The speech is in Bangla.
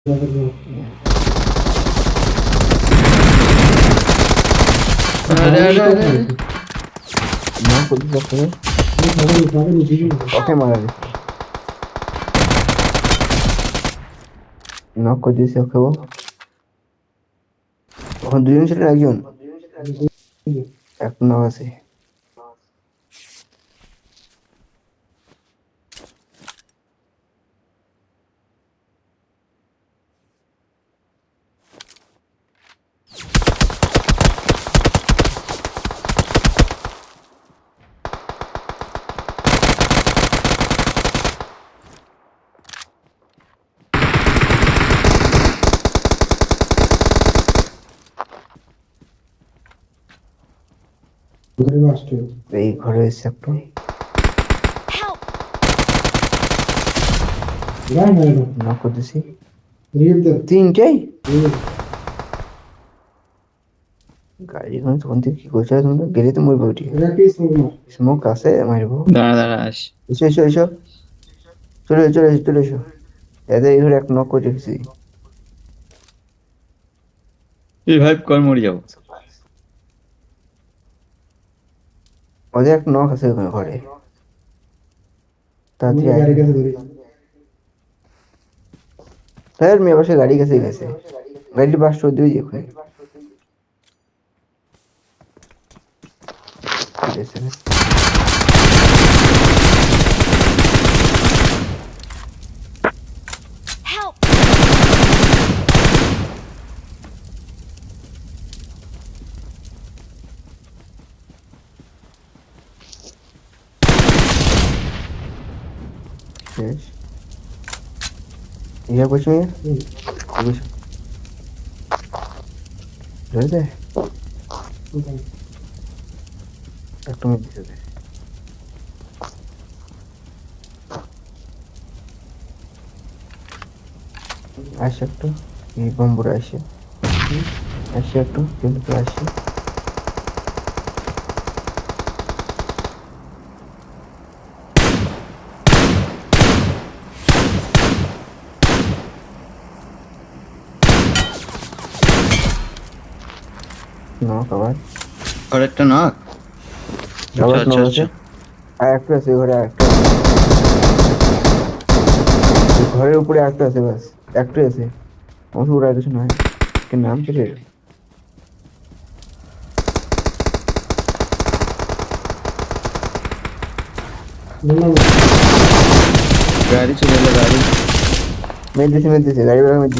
अरे अरे अरे ना खुद सकते हैं ओके मारा रे ना खुद से ओके वो এখন দুজন ছিল একজন এক নাও আছে এই ঘরে এসে একটু না করতেছি তিনটেই গাড়ি এখন তখন থেকে কি করছো তোমরা গেলে তো মরবে ওটি স্মোক আছে মারবো দাঁড়া দাঁড়া আস এসো এসো এসো চলে এসো চলে এসো চলে এসো এদের এই ঘরে এক নক করে রেখেছি রিভাইভ কর মরে যাবো ওদের এক নক আছে ওখানে ঘরে তাড়াতাড়ি স্যার মেয়ে পাশে গাড়ি কাছে গেছে গাড়ির বাস চোদ্দ দিয়ে ওখানে Help! শেষ ইয়া বসে বসে ধরে দে একটু মিনিট দিতে দে আসে একটু এই বম্বুরা আসে আসে একটু কিন্তু আসে নক আবার আর একটা নাক আবার আচ্ছা নক আচ্ছা আছে আর একটা আছে ঘরে একটা ঘরের উপরে একটা আছে বাস একটাই আছে আমার ওরা কিছু নয় কি নাম ছিল গাড়ি চলে এলো গাড়ি মেদিসি গাড়ি বেড়া মেদিসি